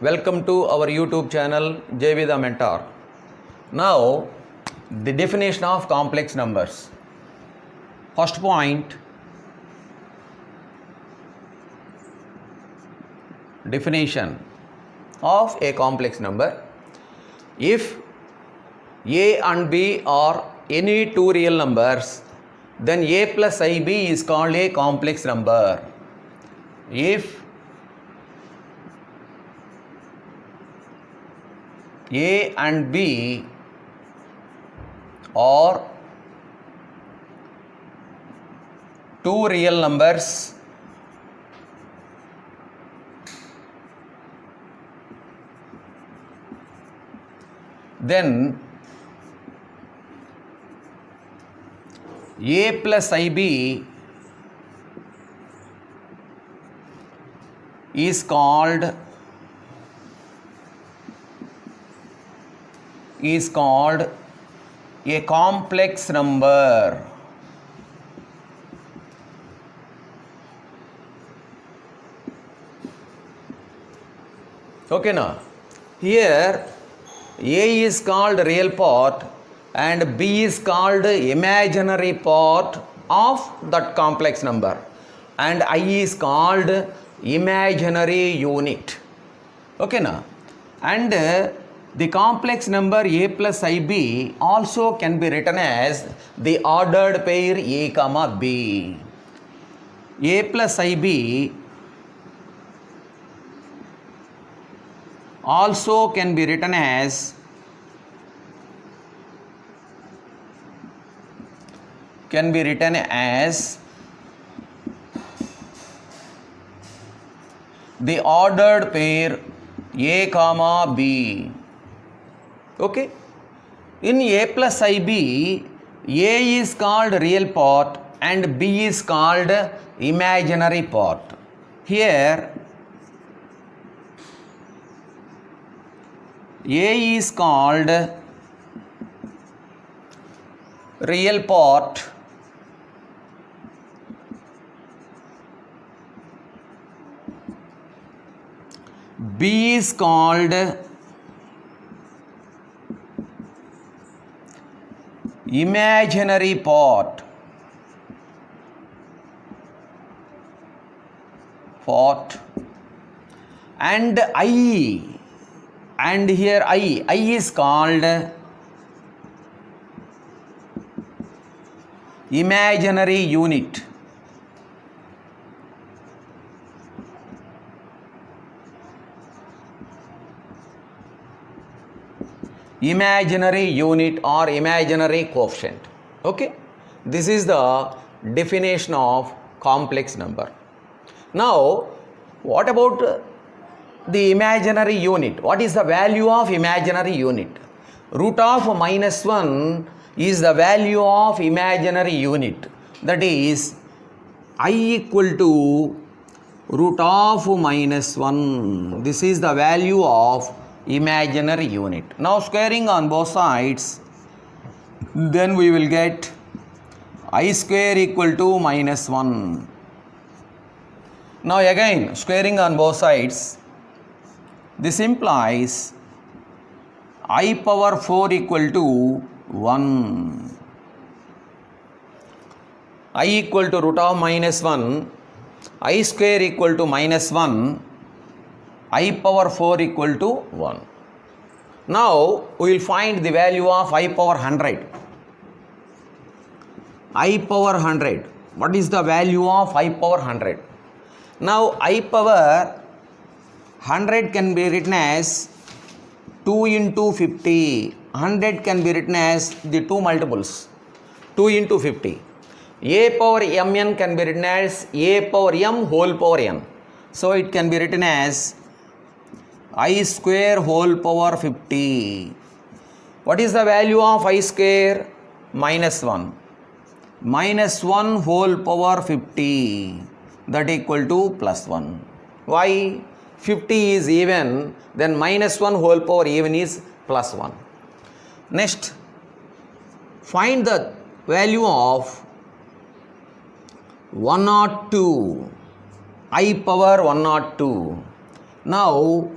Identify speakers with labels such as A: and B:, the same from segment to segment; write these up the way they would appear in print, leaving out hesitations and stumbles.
A: Welcome to our YouTube channel JV the Mentor. Now, the definition of complex numbers. First point, definition of a complex number. If A and B are any two real numbers, then A plus IB is called a complex number. If A and B are two real numbers, then A plus IB is called a complex number. Okay, now here A is called real part and B is called imaginary part of that complex number, and I is called imaginary unit. Okay, now, and the complex number A plus IB also can be written as the ordered pair A comma B. A plus IB also can be written as the ordered pair A comma B. Okay, in A plus IB, A is called real part and B is called imaginary part. Here A is called real part B is called imaginary part. And I, and here I is called imaginary unit. Imaginary unit or imaginary coefficient. Okay, this is the definition of complex number. Now, what about the imaginary unit? What is the value of imaginary unit? Root of -1 is the value of imaginary unit. That is I equal to root of -1. This is the value of imaginary unit. Now squaring on both sides, then we will get I square equal to -1. Now again squaring on both sides, this implies I power 4 equal to 1. I equal to root of -1, I square equal to -1, I power 4 equal to 1. Now we will find the value of I power 100. I power 100. What is the value of I power 100? Now I power 100 can be written as 2 into 50. 100 can be written as the two multiples, 2 into 50. A power mn can be written as A power m whole power n. So it can be written as I square whole power 50. What is the value of I square? -1. -1 whole power 50. That equal to +1. Why? 50 is even, then -1 whole power even is +1. Next, find the value of 102. I power 102. Now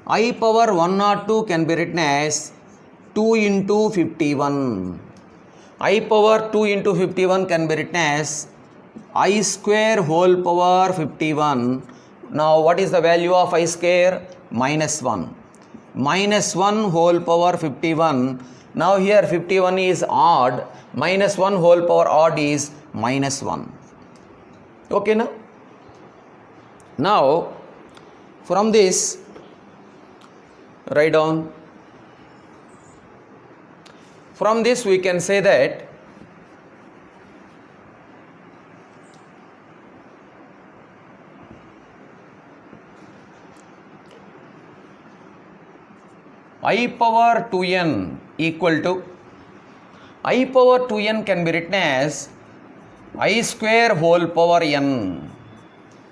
A: I power 102 can be written as 2 into 51. I power 2 into 51 can be written as I square whole power 51. Now what is the value of I square? Minus 1. Minus 1 whole power 51. Now here 51 is odd. Minus 1 whole power odd is minus 1. Okay now? Now from this write down. From this we can say that I power 2n equal to I power 2n can be written as I square whole power n,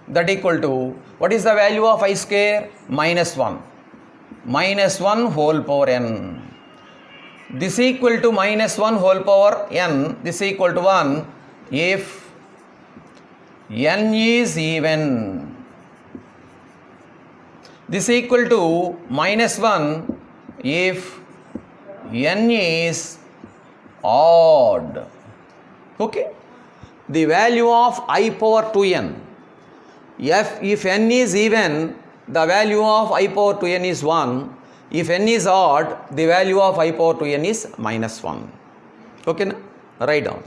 A: that equal to what is the value of I square? Minus 1. Minus 1 whole power n. This equal to minus 1 whole power n. This equal to 1 if n is even. This equal to minus 1 if n is odd. Okay. The value of I power 2n. If n is even, the value of I power 2n is 1. If n is odd, the value of I power 2n is minus 1. Okay na? Write down.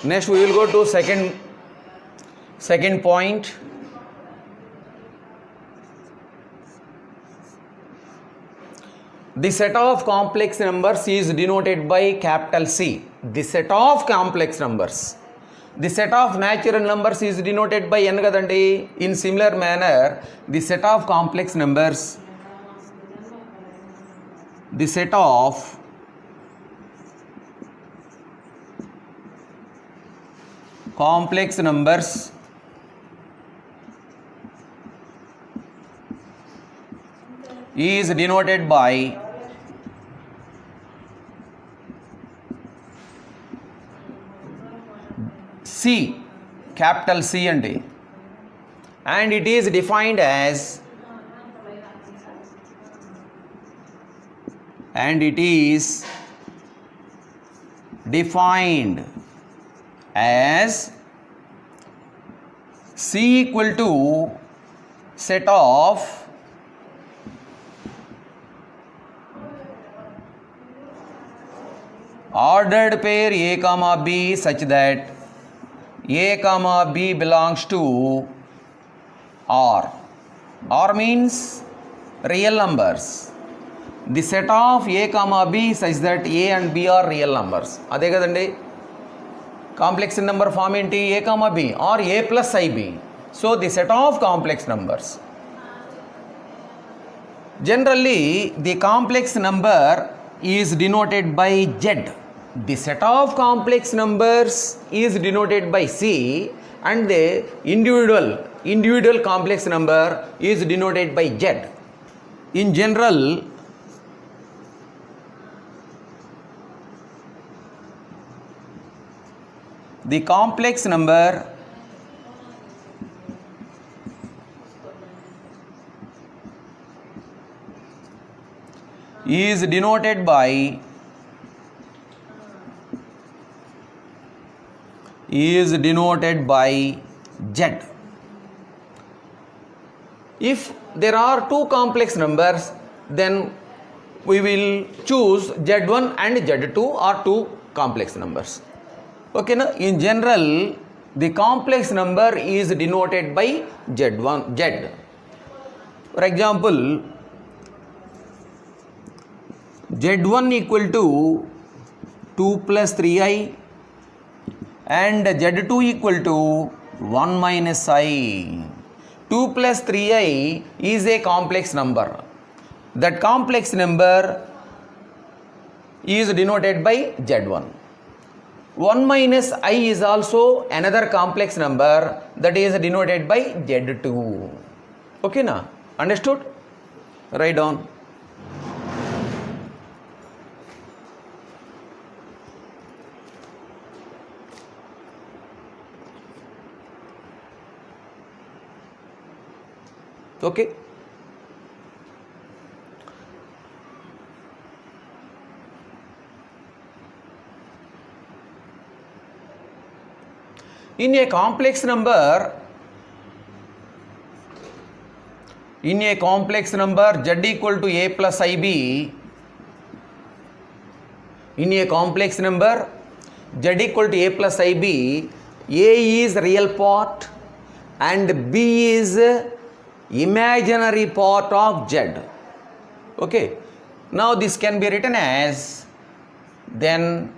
A: Next we will go to second point. The set of complex numbers is denoted by capital C. The set of complex numbers. The set of natural numbers is denoted by n kadandi. In similar manner, the set of complex numbers, the set of complex numbers is denoted by C, capital C and it is defined as C equal to set of ordered pair A comma B such that A comma B belongs to R. R means real numbers. The set of A comma B such that A and B are real numbers. అదే కదండి complex number form ఏంటి? A comma B or A plus IB. So the set of complex numbers. Generally the complex number is denoted by Z. The set of complex numbers is denoted by C and the individual complex number is denoted by Z. In general, the complex number is denoted by Z. If there are two complex numbers, then we will choose Z1 and Z2 are two complex numbers. Okay, now in general the complex number is denoted by Z1, Z. For example, Z1 equal to 2 plus 3i and Z2 equal to 1 minus I. 2 plus 3i is a complex number. That complex number is denoted by Z1. 1 minus I is also another complex number that is denoted by Z2. Okay na? Understood? Write down. Okay. In a complex number, z equal to a plus ib, in a complex number z equal to a plus ib, a is real part and b is imaginary part of z. Okay. Now this can be written as, then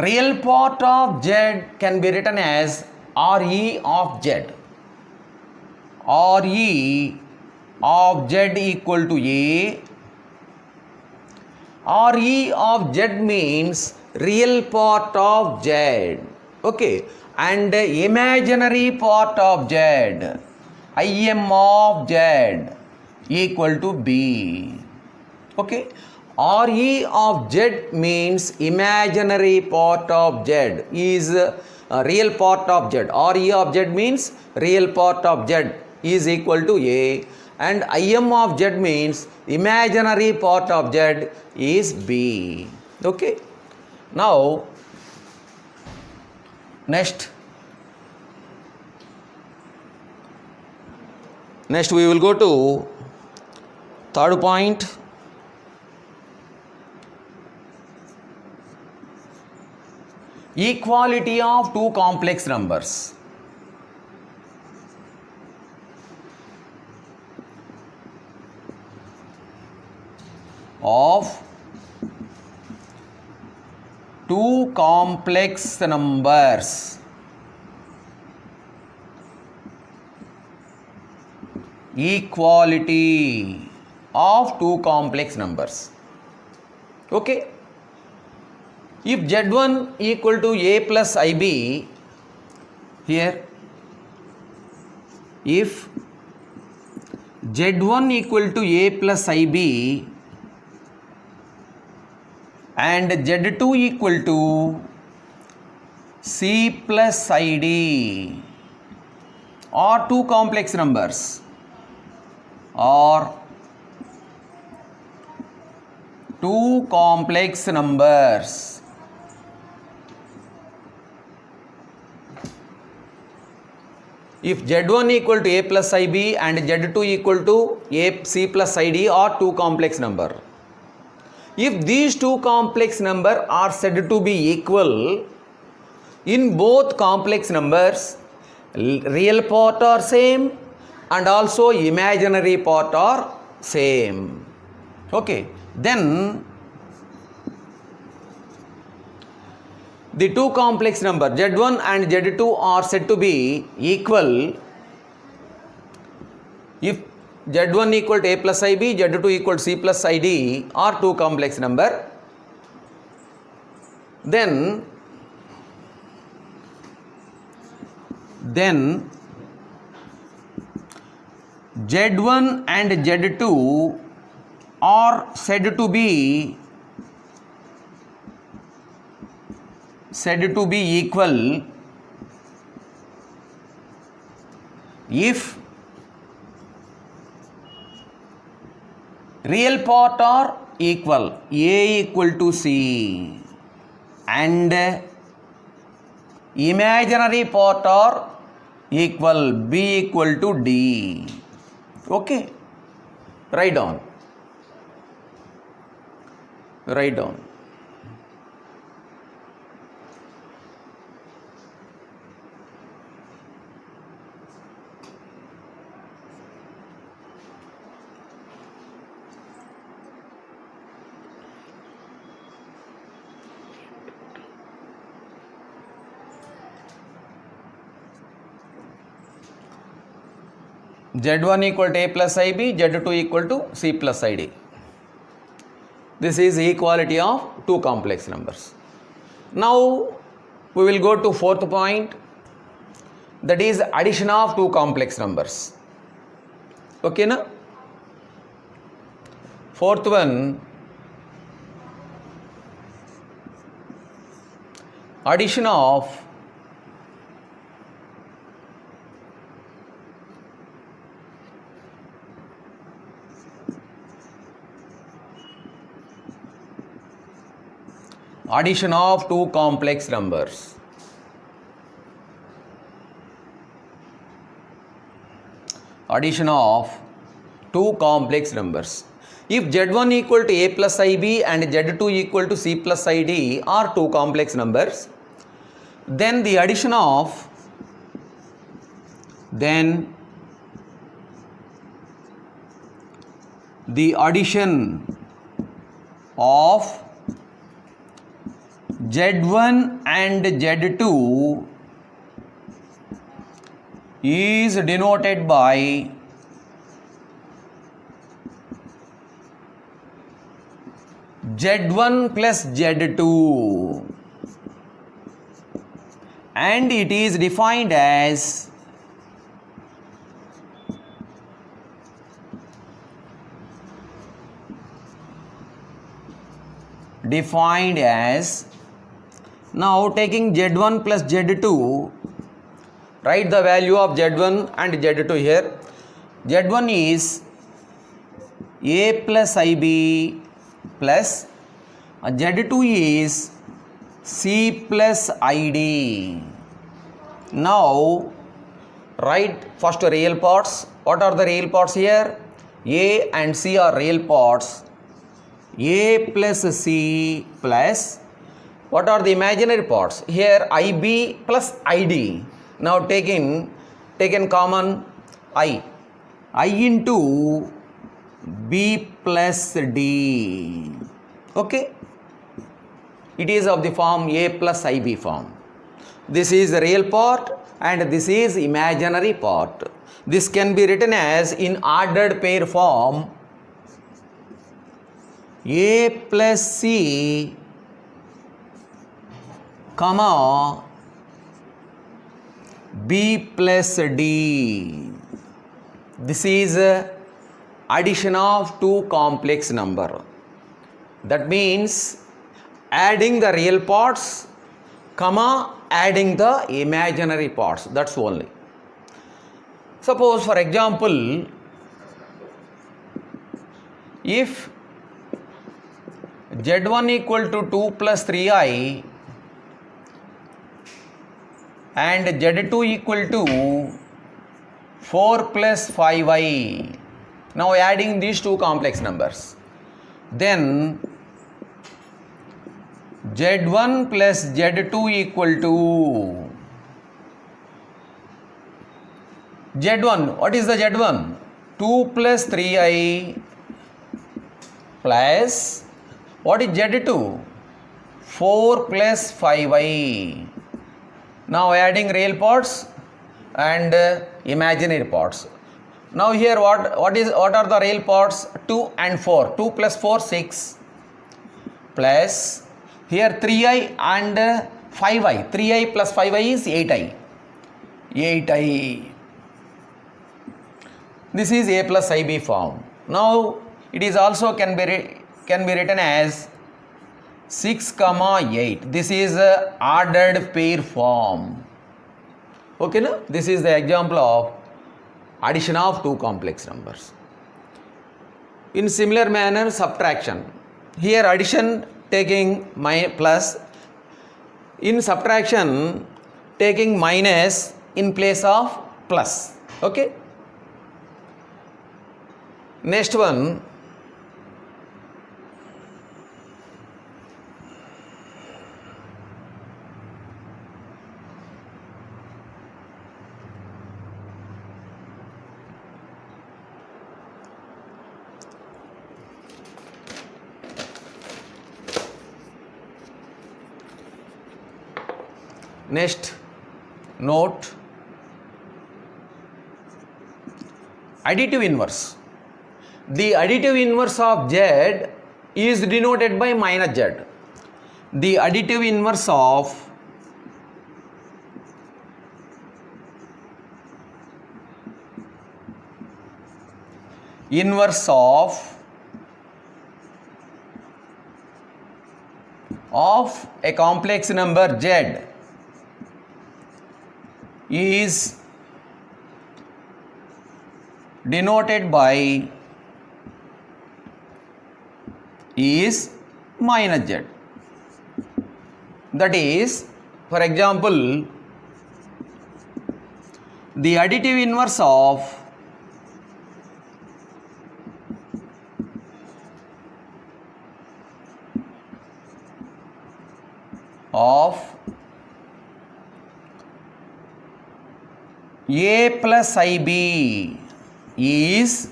A: real part of z can be written as Re of z. Re of z equal to a. Re of z means real part of z. Okay. And imaginary part of z, Im of z equal to b. Okay. Re of z means imaginary part of z is real part of z. Re of z means real part of z is equal to a, and Im of z means imaginary part of z is b. Okay. Now next we will go to third point. Equality of two complex numbers. Of two complex numbers. Equality of two complex numbers. Okay. If z1 equal to a plus ib, here if z1 equal to a plus ib and z2 equal to c plus id are two complex numbers, or two complex numbers. If z1 equal to a plus ib and z2 equal to a c plus id are two complex number. If these two complex number are said to be equal, in both complex numbers, real part are same and also imaginary part are same. Okay. Then the two complex number z1 and z2 are said to be equal if z1 equal to a plus ib, z2 equal to c plus id are two complex number. Then z1 and z2 are said to be equal if real part are equal, a equal to c and imaginary part are equal, b equal to d. Okay. Write down. z1 equal to a plus ib, z2 equal to c plus id. This is equality of two complex numbers. Now we will go to fourth point, that is addition of two complex numbers. Okay na? Fourth one, addition of two complex numbers. Addition of two complex numbers. If Z1 equal to A plus IB and Z2 equal to C plus ID are two complex numbers, then the addition of Z1 and Z2 is denoted by Z1 plus Z2, and it is defined as now taking Z1 plus Z2, write the value of Z1 and Z2 here. Z1 is A plus IB plus Z2 is C plus ID. Now write first real parts. What are the real parts here? A and C are real parts. A plus C plus, what are the imaginary parts? Here IB plus ID. Now taken common I into B plus D. Okay, it is of the form A plus IB form. This is the real part and this is imaginary part. This can be written as in ordered pair form A plus C comma B plus D. This is addition of two complex number. That means adding the real parts comma adding the imaginary parts. That's only. Suppose for example, if Z1 equal to 2 plus 3i and Z2 equal to 4 plus 5i. Now adding these two complex numbers, then Z1 plus Z2 equal to Z1. What is the Z1? 2 plus 3i plus, what is Z2? 4 plus 5i. Now adding real parts and imaginary parts. Now here what are the real parts? 2 and 4. 2 plus 4 6 plus here 3i and 5i. 3i plus 5i is 8i. 8i. This is A plus IB form. Now it is also can be written as 6 comma 8. This is a ordered pair form. Okay, no? This is the example of addition of two complex numbers. In similar manner, subtraction. Here addition taking plus, in subtraction taking minus in place of plus. Okay. Next one, next note, additive inverse. The additive inverse of Z is denoted by minus Z. the additive inverse of a complex number z is denoted by is minus z. That is, for example, the additive inverse of a plus ib is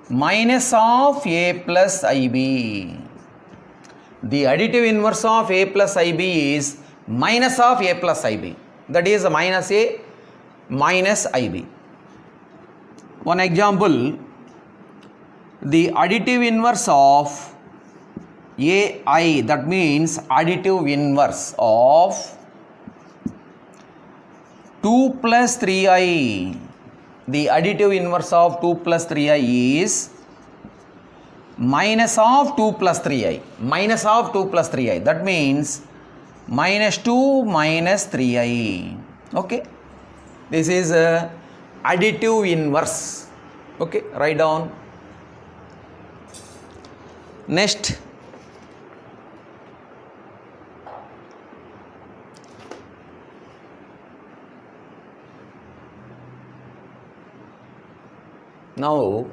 A: minus of a plus ib. The additive inverse of a plus ib is minus of a plus ib. That is minus a minus ib. One example, the additive inverse of ai, that means additive inverse of 2 plus 3i. The additive inverse of 2 plus 3i is minus of 2 plus 3i. Minus of 2 plus 3i. That means minus 2 minus 3i. Okay. This is additive inverse. Okay. Write down. Next. Now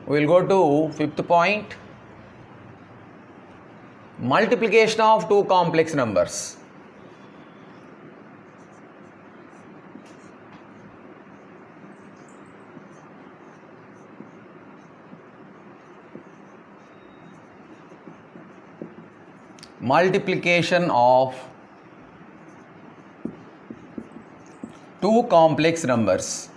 A: we will go to fifth point, multiplication of two complex numbers. Multiplication of two complex numbers.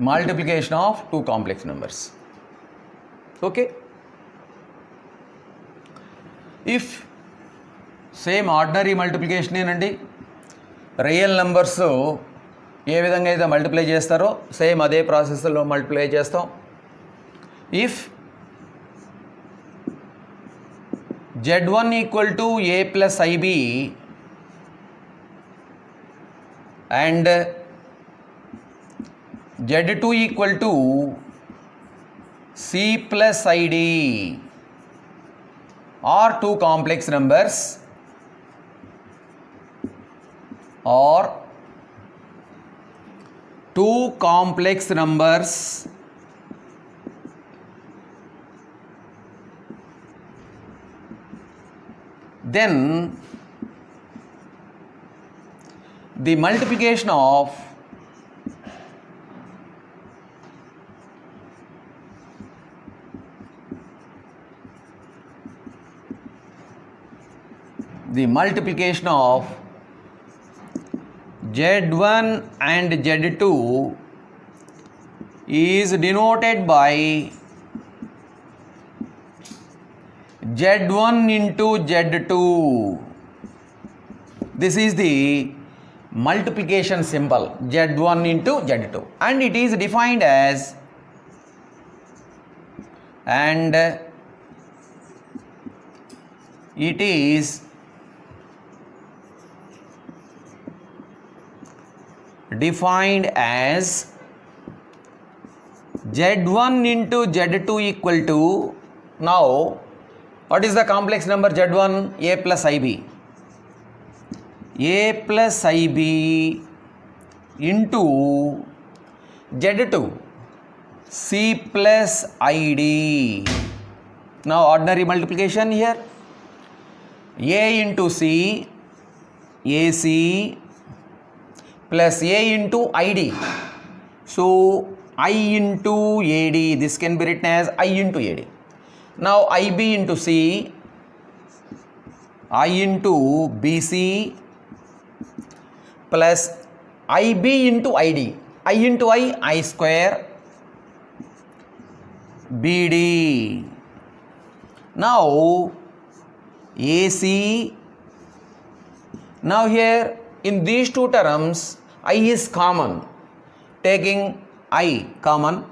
A: Multiplication of two complex numbers. Okay. If same ordinary multiplication ఏనండి, real numbers ఏ విధంగా అయితే multiply చేస్తారో same అదే ప్రాసెస్లో multiply చేస్తాం. If z1 equal to a plus ib and z2 equal to c plus id are two complex numbers, or two complex numbers then the multiplication of z1 and z2 is denoted by z1 into z2. This is the multiplication symbol, z1 into z2, and it is defined as z1 into z2 equal to, now what is the complex number z1? A plus ib. A plus ib into z2 c plus id. Now ordinary multiplication here, a into c, ac plus a into id. So I into AD, this can be written as I into AD. Now IB into C, I into BC plus IB into ID. I into I square BD. Now AC. Now here in these two terms I is common. Taking I common,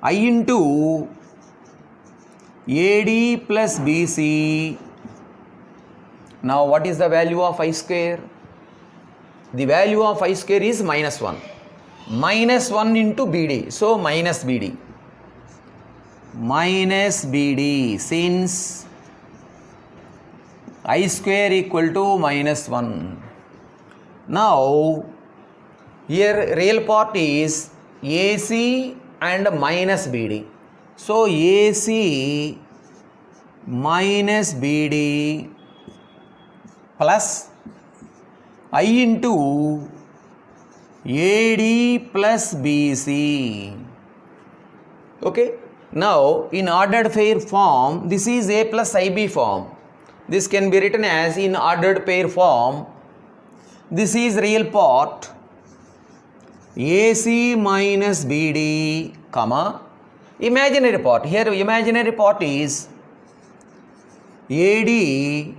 A: I into AD plus BC. Now what is the value of I square? The value of I square is minus 1. Minus 1 into BD. So minus BD. Minus BD, since I square equal to minus 1. Now here real part is AC and minus BD. So AC minus BD plus I into AD plus BC. Okay. Now in ordered pair form, this is A plus IB form. This can be written as in ordered pair form. This is real part AC minus BD, comma, imaginary part. Here imaginary part is AD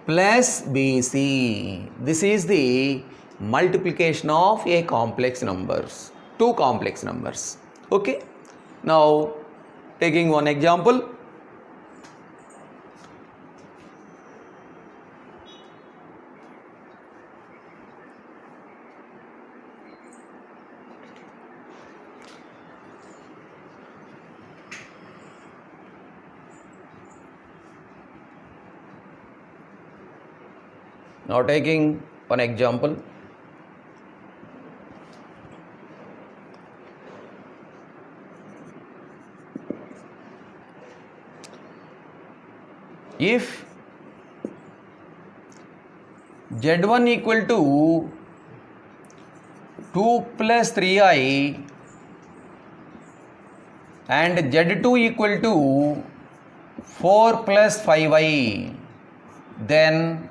A: plus BC. This is the multiplication of a complex numbers, two complex numbers. Okay. Now taking one example. Now taking one example. If Z1 equal to 2 plus 3i and Z2 equal to 4 plus 5i, then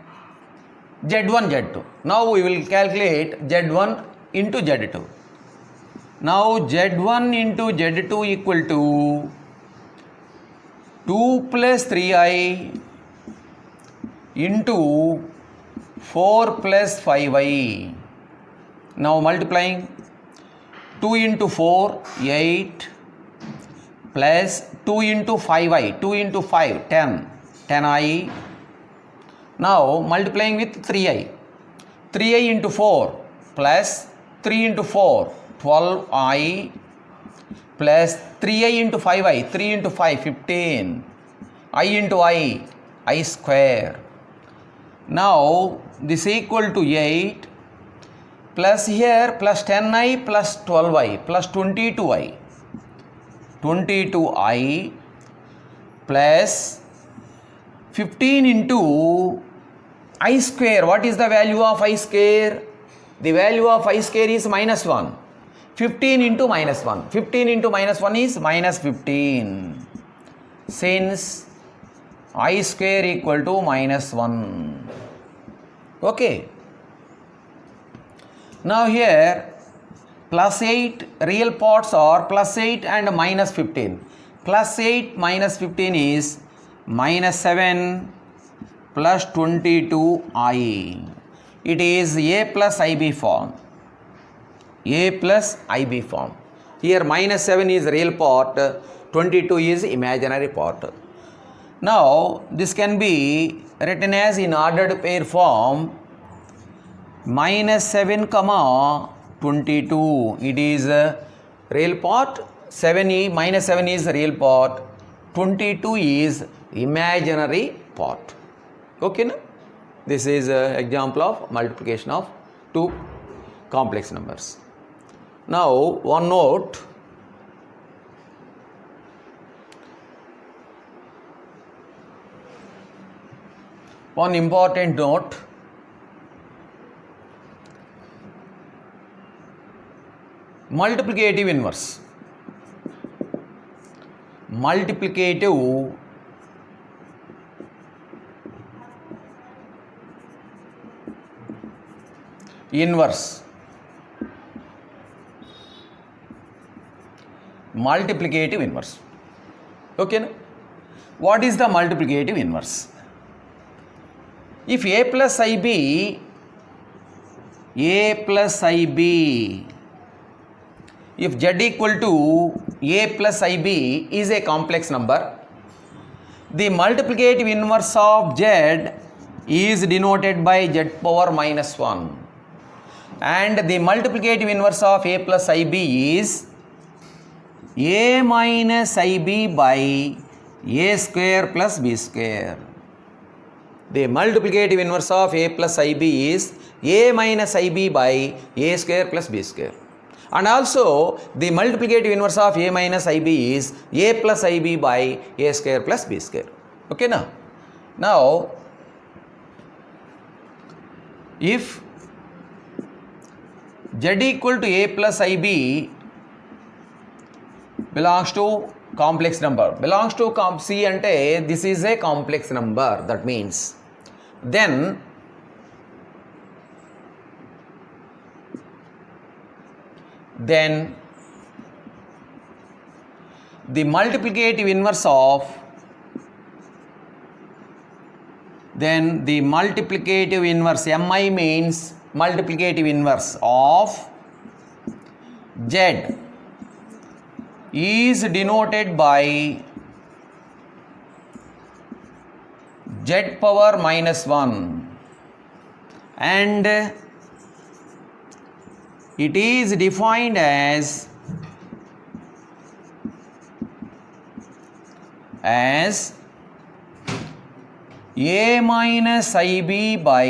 A: Z1, Z2. Now we will calculate Z1 into Z2. Now Z1 into Z2 equal to 2 plus 3i into 4 plus 5i. Now multiplying 2 into 4, 8 plus 2 into 5i, 2 into 5, 10, 10i. Now multiplying with 3i, 3i into 4 plus 3 into 4, 12i plus 3i into 5i, 3 into 5, 15, I into I square. Now this equal to 8 plus here plus 10i plus 12i plus 22i, 22i plus 15 into I square. What is the value of I square? The value of I square is minus 1. 15 into minus 1. 15 into minus 1 is minus 15. Since I square equal to minus 1. Okay. Now here plus 8 real parts are plus 8 and minus 15. Plus 8 minus 15 is minus 7 plus 22i. It is A plus IB form. A plus IB form. Here minus 7 is real part, 22 is imaginary part. Now this can be written as in ordered pair form minus 7 comma 22. It is real part, minus 7 is real part, 22 is imaginary part. Okay, na? This is an example of multiplication of two complex numbers. Now one note, one important note, multiplicative inverse. Multiplicative inverse. multiplicative inverse. Okay, what is the multiplicative inverse? If a plus ib if z equal to a plus ib is a complex number, the multiplicative inverse of z is denoted by z power minus 1, and the multiplicative inverse of a plus ib is a minus ib by a square plus b square. The multiplicative inverse of a plus ib is a minus ib by a square plus b square. And also the multiplicative inverse of a minus ib is a plus ib by a square plus b square. Okay, now if z equal to a plus ib belongs to complex number, belongs to C ante this is a complex number, that means then the multiplicative inverse of mi means multiplicative inverse of z is denoted by z power minus 1, and it is defined as a minus ib by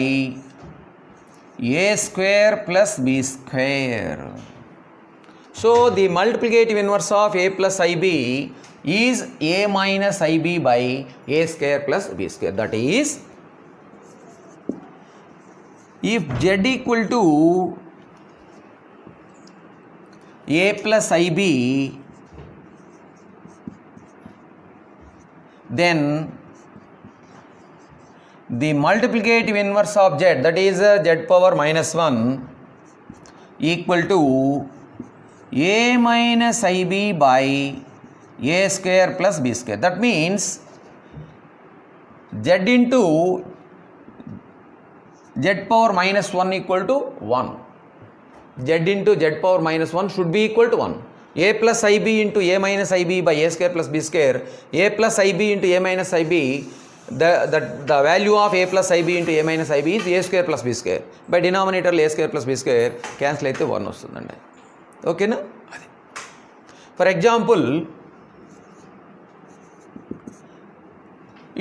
A: a square plus b square. So the multiplicative inverse of a plus ib is a minus ib by a square plus b square. That is, if z equal to a plus ib, then the multiplicative inverse of z, that is z power minus 1, equal to a minus ib by a square plus b square. That means z into z power minus 1 equal to 1. Z into z power minus 1 should be equal to 1. A plus ib into a minus ib by a square plus b square. A plus ib into a minus ib, the value of a plus ib into a minus ib is a square plus b square. By denominator a square plus b square cancel అయితే 1 వస్తుందండి. ఓకేనా? For example,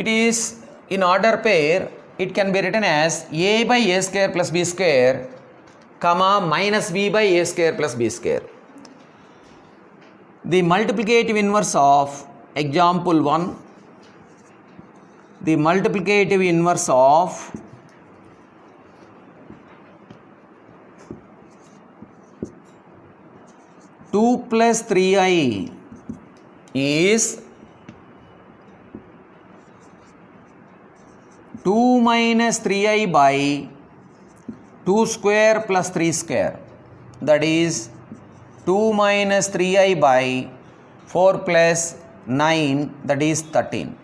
A: it is in order pair, it can be written as a by a square plus b square comma minus b by a square plus b square. The multiplicative inverse of example 1, the multiplicative inverse of two plus 3i is 2 minus 3i by 2 square plus 3 square. That is 2 minus 3i by 4 plus 9, that is 13.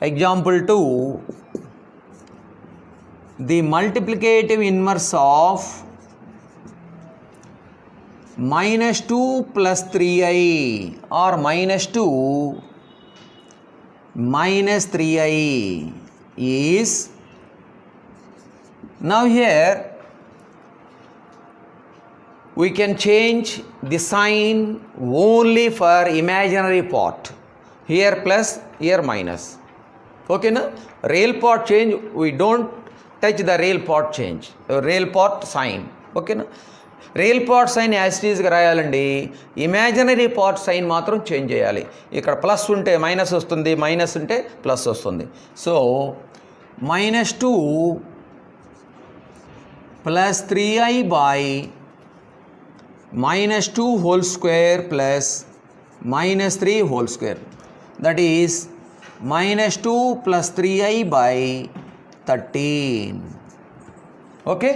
A: Example 2, the multiplicative inverse of minus 2 plus 3i or minus 2 minus 3i is, now here we can change the sign only for imaginary part. Here plus, here minus. Okay, na? Real part change, we don't touch the real part change, real part sign. Okay, na? Real part sign as it is రాయాలండి, imaginary part sign మాత్రం change చేయాలి. ఇక్కడ plus ఉంటే minus వస్తుంది, minus ఉంటే plus వస్తుంది. So minus 2 plus 3i by minus 2 whole square plus minus 3 whole square, that is minus 2 plus 3i by 13. Okay,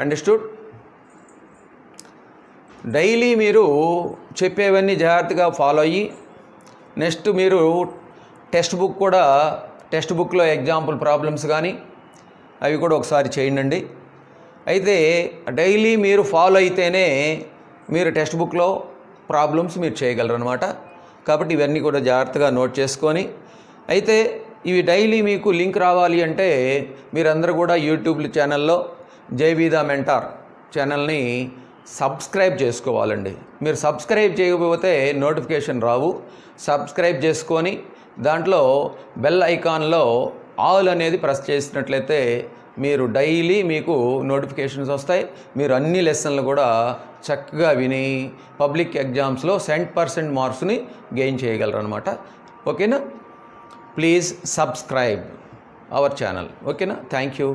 A: understood? Daily మీరు చెప్పేవన్నీ జాగ్రత్తగా ఫాలో అయ్యి నెక్స్ట్ మీరు టెక్స్ట్ బుక్లో ఎగ్జాంపుల్ ప్రాబ్లమ్స్ కానీ అవి కూడా ఒకసారి చేయండి. అయితే డైలీ మీరు ఫాలో అయితేనే మీరు టెక్స్ట్ బుక్లో ప్రాబ్లమ్స్ మీరు చేయగలరు అనమాట. కాబట్టి ఇవన్నీ కూడా జాగ్రత్తగా నోట్ చేసుకొని, అయితే ఇవి డైలీ మీకు లింక్ రావాలి అంటే మీరందరూ కూడా యూట్యూబ్ ఛానల్లో జేబీ ద మెంటార్ ఛానల్ని సబ్స్క్రైబ్ చేసుకోవాలండి. మీరు సబ్స్క్రైబ్ చేయకపోతే నోటిఫికేషన్ రావు. సబ్స్క్రైబ్ చేసుకొని దాంట్లో బెల్ ఐకాన్లో ఆల్ అనేది ప్రెస్ చేసినట్లయితే మీరు డైలీ మీకు నోటిఫికేషన్స్ వస్తాయి. మీరు అన్ని లెసన్లు కూడా చక్కగా విని పబ్లిక్ ఎగ్జామ్స్లో 100% మార్క్స్ని గెయిన్ చేయగలరు అనమాట. ఓకేనా? Please subscribe our channel. ఓకేనా? Thank you.